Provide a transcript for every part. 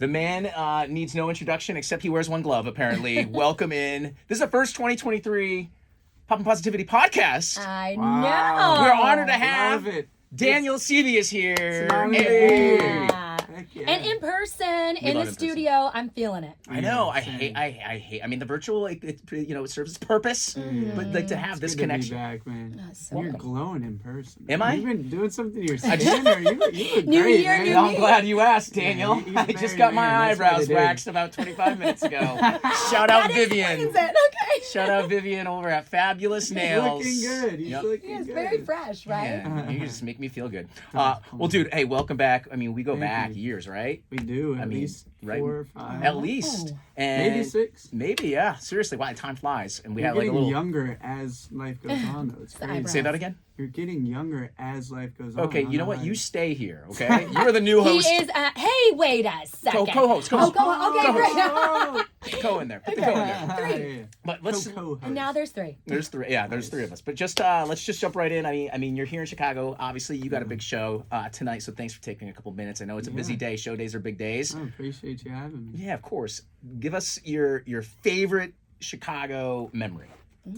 The man needs no introduction except he wears one glove, apparently. Welcome in. This is the first 2023 Pop and Positivity podcast. I Wow. know. We're honored to have Love it. Daniel Seavey is here. Hey. Yeah. Heck yeah. And in person, in love the in person. studio, I'm feeling it. I know. I Same. hate. I mean, the virtual, like, it serves its purpose. But like to have this Good to be connection. back, man. So You're welcome. glowing in person. Am I? You've been doing something to your skin, or you look New great, year, man. new I'm glad you asked, Daniel. he's I a just married got my man. That's what eyebrows it is. waxed about 25 minutes ago. Shout out That Vivian. explains it. Okay. Shout out Vivian over at Fabulous Nails. He's looking good. He's Yep. looking He is good. very fresh, right? Yeah, you just make me feel good. Well, dude, hey, welcome back. I mean, we go Thank back you. years, right? We do. At mean, least right? 4 or 5. At least. Oh. And Maybe 6. Maybe, yeah. Seriously, wow, time flies. And we You're had like a getting little. younger as life goes on, though. It's The crazy. eyebrows. Say that again? You're getting younger as life goes on. Okay, I you don't know what? how You stay here, okay? You are the new He host. is. Hey, wait a second. Co-host. Oh, okay, Co-host. great. Oh. Put the co in there. Put the co in there. Three. Yeah. But let's. Co-host. And now there's 3. There's 3. Yeah, there's 3 of us. But just let's just jump right in. I mean, you're here in Chicago. Obviously, you got a big show tonight, so thanks for taking a couple minutes. I know it's a busy day. Show days are big days. I appreciate you having me. Yeah, of course. Give us your favorite Chicago memory,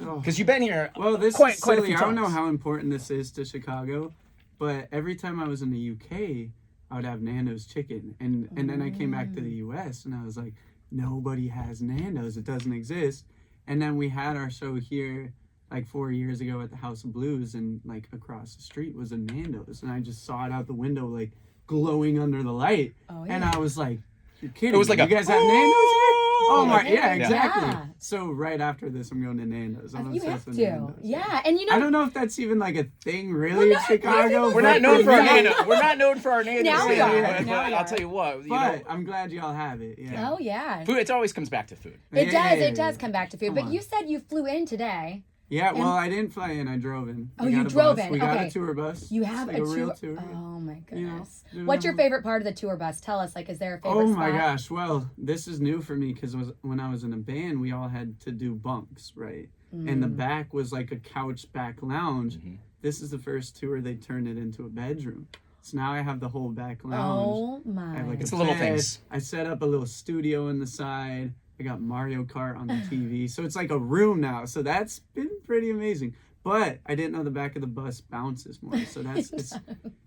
Oh. because you've been here. Well, this quite is a silly. few I don't know times. how important this is to Chicago, but every time I was in the UK, I would have Nando's chicken, and then I came back to the US, and I was like, nobody has Nando's. It doesn't exist. And then we had our show here like 4 years ago at the House of Blues, and like across the street was a Nando's, and I just saw it out the window like glowing under the light, Oh, and yeah. I was like, you're kidding It was me. like you a guys have Nando's here? Oh my, yeah, Yeah. exactly. Yeah. So right after this, I'm going to Nando's. I'm You obsessed have with to. Nando's. Yeah, and you know. I don't know if that's even like a thing really Well, in no, Chicago. We're not but known for our me- Nando's. We're not known for our Nando's. Now we here, are. But, Now we I'll are. tell you what. You But know, I'm glad y'all have it. Yeah. Oh yeah. food. It always comes back to food. It Yeah. does. It does come back to food. Come But on. you said you flew in today. Yeah, well, I didn't fly in. I drove in. Oh, We you got a drove bus. in. We got Okay. a tour bus. You have It's like a real tour. tour. Oh my You know, goodness. doing What's your a- favorite part of the tour bus? Tell us. Like, is there a favorite Oh spot? my gosh. Well, this is new for me because when I was in a band, we all had to do bunks, right? And the back was like a couch back lounge. Mhm. This is the first tour they turned it into a bedroom. So now I have the whole back lounge. Oh I my. have like It's a the little bed. things. I set up a little studio on the side. I got Mario Kart on the TV. So it's like a room now. So that's been pretty amazing. But I didn't know the back of the bus bounces more. So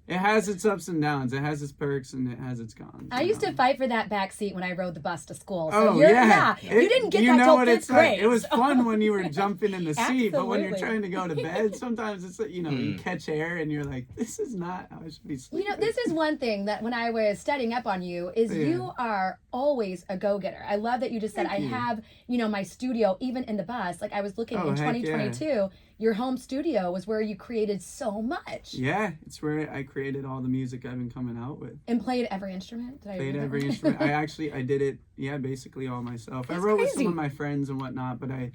it has its ups and downs. It has its perks and it has its cons. I used to fight for that back seat when I rode the bus to school. So Oh, you're, yeah. You didn't get you that know till what 5th it's like. grade. It was fun when you were jumping in the seat, but when you're Absolutely. trying to go to bed, sometimes it's like, you catch air and you're like, this is not how I should be sleeping. You know, this is one thing that when I was studying up on you is Yeah. you are always a go-getter. I love that you just said Thank you. I have, my studio even in the bus. Like I was looking Oh, in heck 2022, your home studio was where you created so much Yeah, it's where I created all the music I've been coming out with. and played every instrument. Did I Played read every that? instrument. I did it, basically all myself. That's I wrote with some crazy. of my friends and whatnot, but I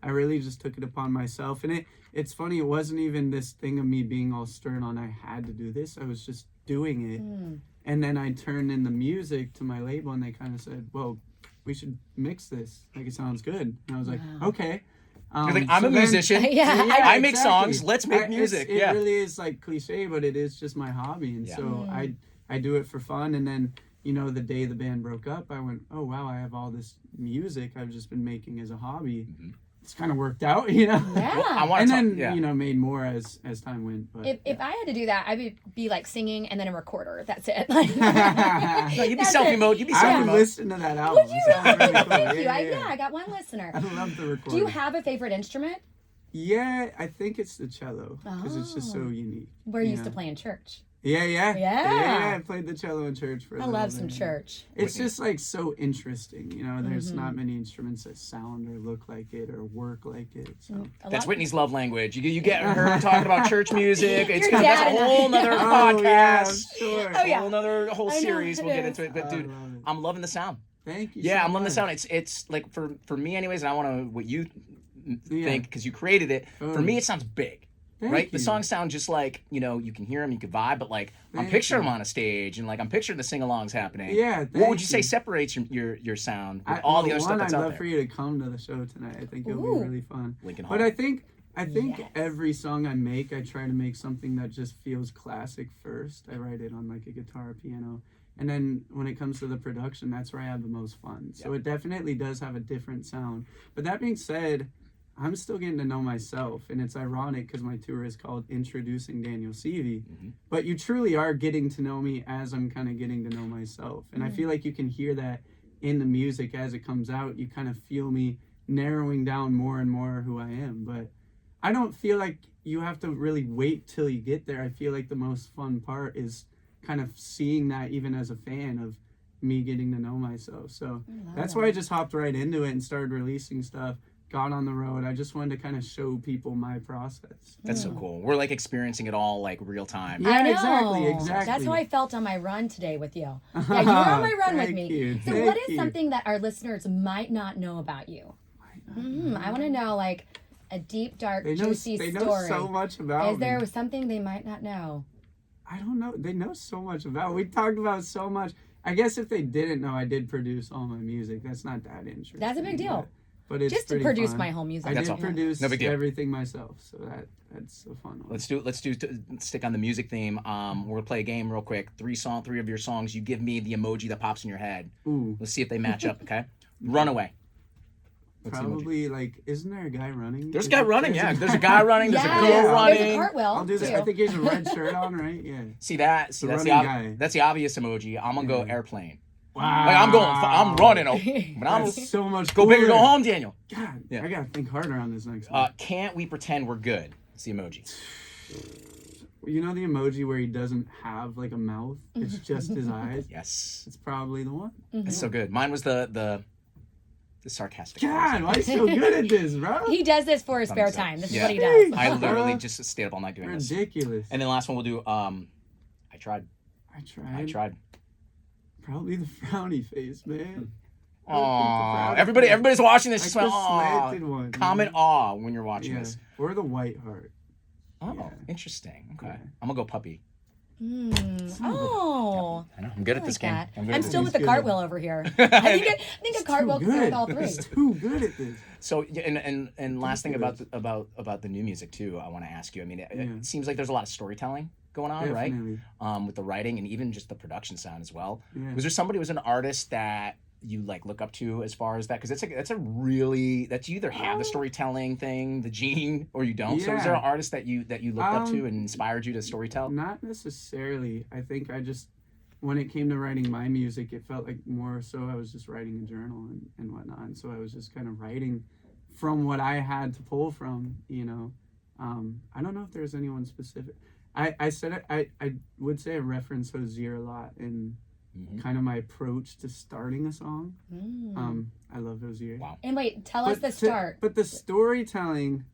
really just took it upon myself. And it's funny, it wasn't even this thing of me being all stern on I had to do this. I was just doing it. Hmm. And then I turned in the music to my label and they kind of said, well, we should mix this. Like, it sounds good. And I was like, Wow. okay. You're like, I'm so a then- musician. Yeah. I make exactly. songs. Let's make It music. really is like cliche, but it is just my hobby. And Yeah. so I do it for fun. And then, the day the band broke up, I went, oh, wow, I have all this music I've just been making as a hobby. Mhm. It's kind of worked out, Yeah. Well, I Yeah. want And to then, yeah. made more as time went. But If I had to do that, I would be like singing and then a recorder. That's it. Like, No, you'd be that's selfie it. mode. You'd be I selfie would mode. listen to that album. Would you It sounds really? really cool. Thank you. Yeah. I got one listener. I love the recording. Do you have a favorite instrument? Yeah, I think it's the cello because it's just so Oh. unique. We're used Yeah. to play in church. Yeah. Yeah. I played the cello in church for a I little love some bit. church. It's Whitney. just like so interesting, There's Mm-hmm. not many instruments that sound or look like it or work like it. So. A That's lot- Whitney's love language. You get her talking about church music. It's Your that's dad a and I. whole nother Oh, yeah, podcast. I'm sure. Oh, yeah. Whole I know, series. it We'll get is. into it. But I dude, love it. I'm loving the sound. Thank you. Yeah, so I'm loving the much. sound. It's like for me anyways, and I want to what you Yeah. think because you created it. For Totally. me, it sounds big. Thank right? you. The songs sound just like, you can hear them, you can vibe, but like I'm Thank picturing you. them on a stage and like I'm picturing the sing-alongs happening. Yeah, What thank would you say you. separates your sound with all the other stuff One, that's I'd out love there? for you to come to the show tonight. I think it'll Ooh. be really fun. Lincoln But Hall. I think Yes. every song I make, I try to make something that just feels classic first. I write it on like a guitar, piano, And then when it comes to the production, that's where I have the most fun. So it definitely does have a different sound. But that being said, I'm still getting to know myself, and it's ironic because my tour is called Introducing Daniel Seavey. But you truly are getting to know me as I'm kind of getting to know myself. And I feel like you can hear that in the music as it comes out. You kind of feel me narrowing down more and more who I am. But I don't feel like you have to really wait till you get there. I feel like the most fun part is kind of seeing that even as a fan of me getting to know myself. So that's why I just hopped right into it and started releasing stuff. Got on the road. I just wanted to kind of show people my process. That's so cool. We're like experiencing it all like real time. Yeah, I know. exactly. That's how I felt on my run today with you. Yeah, you were on my run with Thank me. you. So Thank what is you. something that our listeners might not know about you? I want to know, like, a deep, dark, juicy they know story. so much about Is there me. something they might not know? I don't know. They know so much about. We talked about so much. I guess if they didn't know, I did produce all my music. That's not that interesting. That's a big deal. But it's Just to pretty produce fun. my whole music. I That's did all. produce No big deal. everything myself, so that's a fun one. Let's stick on the music theme. We're gonna play a game real quick. Three of your songs. You give me the emoji that pops in your head. Ooh, Let's see if they match up. Okay. Runaway. What's the emoji? probably like, isn't there a guy running? There's a guy running. Yeah. There's a guy running. There's a Yeah, girl there's a running. cartwheel. I'll do that. too. I think he has a red shirt on, right? Yeah. See that's the running guy. that's the obvious emoji. I'm gonna go Yeah. airplane. Wow. Like I'm running. But I'm That's so much. go big or go cooler. home, Daniel. God, Yeah. I gotta think harder on this next one. Can't we pretend we're good? It's the emoji. You know the emoji where he doesn't have like a mouth? It's just his eyes. Yes. It's probably the one. It's so good. Mine was the sarcastic. God, why are you so good at this, bro? He does this for his spare Thumbs up. time. This is Yeah. what he does. I literally just stayed up all night doing this. Ridiculous. And then the last one we'll do. I tried. I tried. Probably the frowny face, man. Aw, everybody's watching this. Like Just the went, aw. slanted one. Comment aw when you're watching Yeah. this. Or the white heart. Oh, Yeah. interesting. Okay, Yeah. I'm gonna go puppy. Oh, I know. I'm good I at this like game. that. I'm good I'm at still this with the He's cartwheel over here. I think a cartwheel Too can go with good. all three. He's too good at this. So and last thing about Ridiculous. about the new music too, I want to ask you. I mean, Yeah. it seems like there's a lot of storytelling going on, right? Definitely. With the writing and even just the production sound as well. Yeah. Was there somebody who was an artist that you like look up to as far as that? Because that's a really that you either have the storytelling thing, the gene, or you don't. So is there Yeah. an artist that you looked up to and inspired you to storytell? Not necessarily. I think I just, when it came to writing my music, it felt like more so I was just writing a journal and whatnot. And so I was just kind of writing from what I had to pull from, you know. I don't know if there's anyone specific. I said it, I would say I reference Hozier a lot in kind of my approach to starting a song. I love Hozier. Wow. And wait, tell us the start. But the storytelling,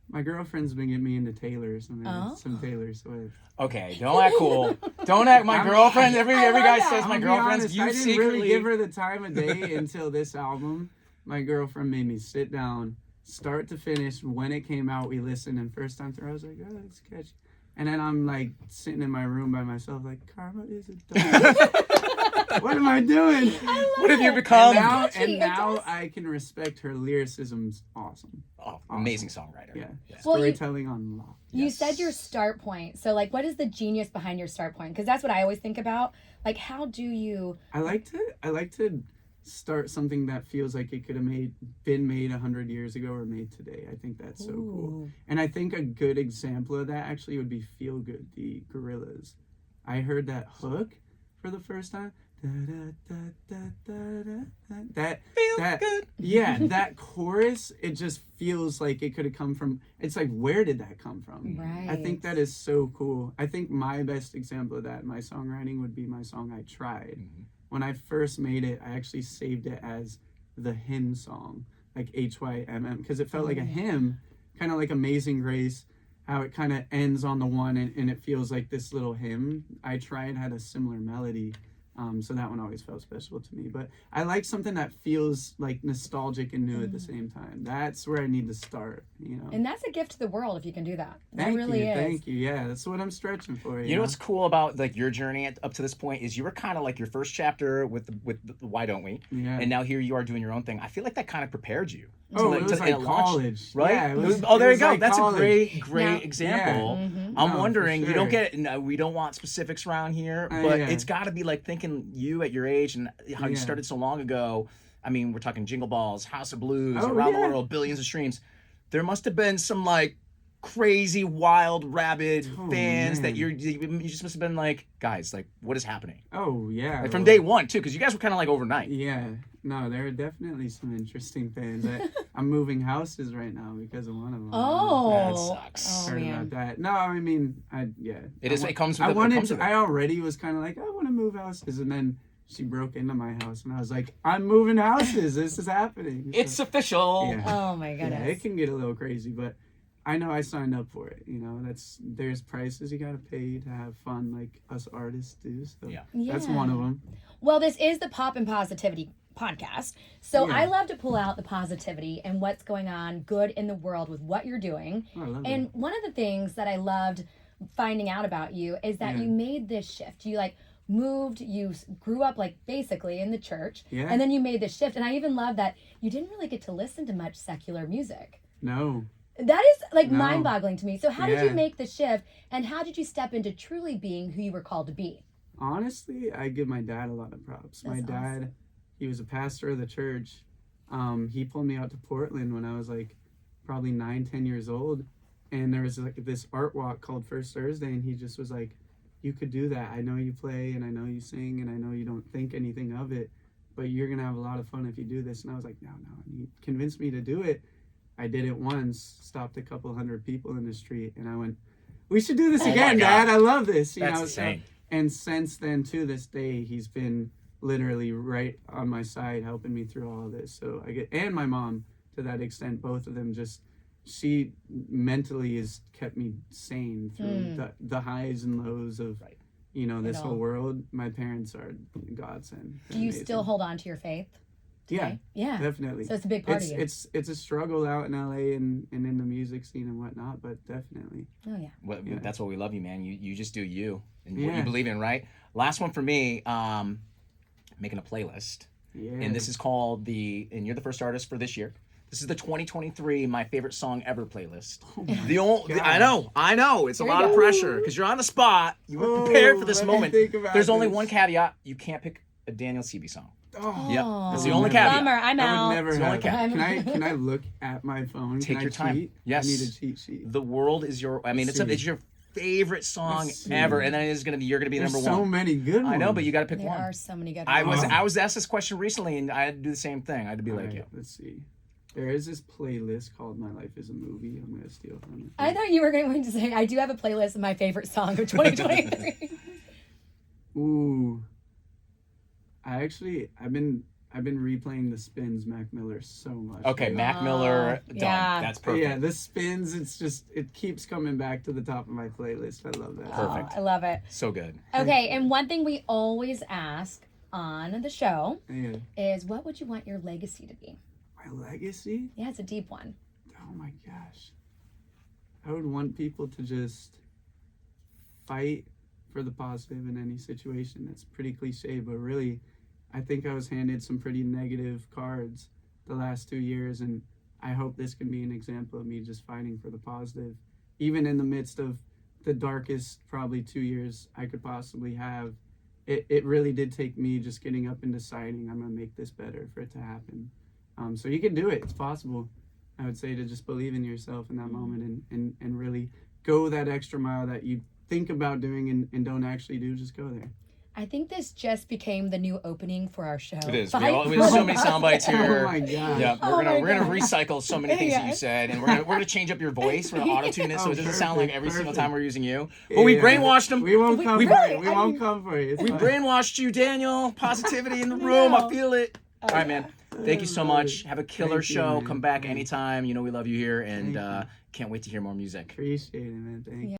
my girlfriend's been getting me into Taylor, some Taylor Swift. Okay, don't act cool. Don't act my girlfriend. Every love guy that. says my I'll be girlfriend's. honest, You I didn't secretly really give her the time of day until this album. My girlfriend made me sit down, start to finish. When it came out, we listened, and first time through, I was like, oh, it's catchy. And then I'm like sitting in my room by myself, like, Karma is a dog. What am I doing? What have you become? And now I can respect her lyricism's awesome. Oh, amazing songwriter. Yeah. Well, Storytelling on lock. You said your start point. So, like, what is the genius behind your start point? Because that's what I always think about. Like, how do you... I like to start something that feels like it could have been made 100 years ago or made today. I think that's so cool. And I think a good example of that actually would be Feel Good, the Gorillaz. I heard that hook for the first time. That good. Yeah, that chorus, it just feels like it could have come from, it's like, where did that come from? Right. I think that is so cool. I think my best example of that in my songwriting would be my song I Tried. When I first made it, I actually saved it as the hymn song, like HYMM, because it felt like a hymn, kind of like Amazing Grace, how it kind of ends on the one and it feels like this little hymn. I Tried had a similar melody. So that one always felt special to me. But I like something that feels like nostalgic and new at the same time. That's where I need to start, you know. And that's a gift to the world if you can do that. That Thank really you, is. thank you. Yeah, that's what I'm stretching for. You know what's cool about like your journey up to this point is you were kind of like your first chapter with the Why Don't We, Yeah. and now here you are doing your own thing. I feel like that kind of prepared you Oh, it was to like launch, college, right? Yeah, It was, oh, there it you was go. like That's college. a great Now- example. Mhm. I'm No, for wondering, you don't sure. get, no, we don't want specifics around here, but Yeah. it's got to be like thinking you at your age and how you Yeah. started so long ago. I mean, we're talking Jingle Balls, House of Blues, Oh, around the yeah. world, billions of streams. There must have been some like crazy, wild, rabid Oh, fans that man. you just must have been like, guys, like, what is happening? Oh yeah, Like from well, day one too, because you guys were kind of like overnight. Yeah, no, there are definitely some interesting fans. I'm moving houses right now because of one of them. Oh, That sucks. Oh Heard man. about that? No, I mean, It is. It comes with I it. It wanted. comes with it. I already was kind of like, I want to move houses, and then she broke into my house, and I was like, I'm moving houses. This is happening. It's So, official. Yeah. Oh my yeah, goodness. it can get a little crazy, but I know I signed up for it. There's prices you gotta pay to have fun, like us artists do. So Yeah. that's one of them. Well, this is the Pop and Positivity podcast. So Yeah. I love to pull out the positivity and what's going on good in the world with what you're doing. Oh, I love And it. one of the things that I loved finding out about you is that Yeah. you made this shift. You like moved, you grew up like basically in the church, Yeah. and then you made this shift. And I even love that you didn't really get to listen to much secular music. No. That is like No. mind-boggling to me. So how did you Yeah. make the shift, and how did you step into truly being who you were called to be? Honestly, I give my dad a lot of props. My That's dad, awesome. he was a pastor of the church. He pulled me out to Portland when I was like probably 9, 10 years old. And there was like this art walk called First Thursday. And he just was like, you could do that. I know you play and I know you sing and I know you don't think anything of it, but you're going to have a lot of fun if you do this. And I was like, no. And he convinced me to do it. I did it once, stopped a couple hundred people in the street. And I went, we should do this Oh my again, God. Dad. I love this. That's so insane. and since then, to this day, he's been literally right on my side, helping me through all of this. So and my mom to that extent, both of them she mentally has kept me sane through the highs and lows of, Right. This It whole all. world. My parents are godsend. Do you Amazing. still hold on to your faith? Yeah, today? Yeah. definitely. So it's a big part of you. It's a struggle out in LA and in the music scene and whatnot, but definitely. Oh yeah. Yeah. That's what we love you, man. You just do you and what you Yeah. believe in, right? Last one for me, making a playlist. Yeah. And this is called and you're the first artist for this year. This is the 2023 My Favorite Song Ever playlist. The only, God. I know, it's a There lot you of go. pressure because you're on the spot. You were prepared for this let me moment. think about There's only this. one caveat: you can't pick a Daniel Seavey song. Oh, Yep, Oh, that's the only caveat. Bummer. I'm I out. would never It's the only have. caveat. Can I look at my phone? Take Can your I time. cheat? Yes. I need a cheat sheet. The world is your. I mean, Let's it's see. your favorite song Let's see. ever, and then you're gonna be There's number so one. many good ones. I know, but you got to pick There one. are so many good I ones. was asked this question recently, and I had to do the same thing. I had to be like Alright, you. Let's see. There is this playlist called My Life is a Movie. I'm gonna steal from it. I thought you were going to say I do have a playlist of my favorite song of 2023. Ooh. I've been replaying the Spins Mac Miller so much. Okay, lately. Mac Miller, done. yeah. That's perfect. Yeah, the Spins. It keeps coming back to the top of my playlist. I love that. Perfect. Oh, I love it. So good. Okay, and one thing we always ask on the show Yeah. is what would you want your legacy to be? My legacy. Yeah, it's a deep one. Oh my gosh. I would want people to just fight for the positive in any situation. That's pretty cliche, but really, I think I was handed some pretty negative cards the last 2 years, and I hope this can be an example of me just fighting for the positive, even in the midst of the darkest probably 2 years I could possibly have. It really did take me just getting up and deciding I'm gonna make this better for it to happen. So you can do it. It's possible. I would say to just believe in yourself in that moment and really go that extra mile that you think about doing and don't actually do. Just go there. I think this just became the new opening for our show. It is. Fight We have so for many the sound bites Oh here. my god. Yeah, Oh we're my gonna God. recycle so many things that you Yes. said, and we're gonna change up your voice. We're gonna auto tune it so Oh, it doesn't sound like perfect, every single perfect. time we're using you. But we Yeah. brainwashed them. We won't We- come we for really- it. We I won't mean- come for it. It's We fine. brainwashed you, Daniel. Positivity in the room. I know. feel it. All right, man. Thank you so much. Have a killer Thank you, show. man. Come back Thanks. anytime. You know we love you here, and Thank you. can't wait to hear more music. Appreciate it, man. Thank you.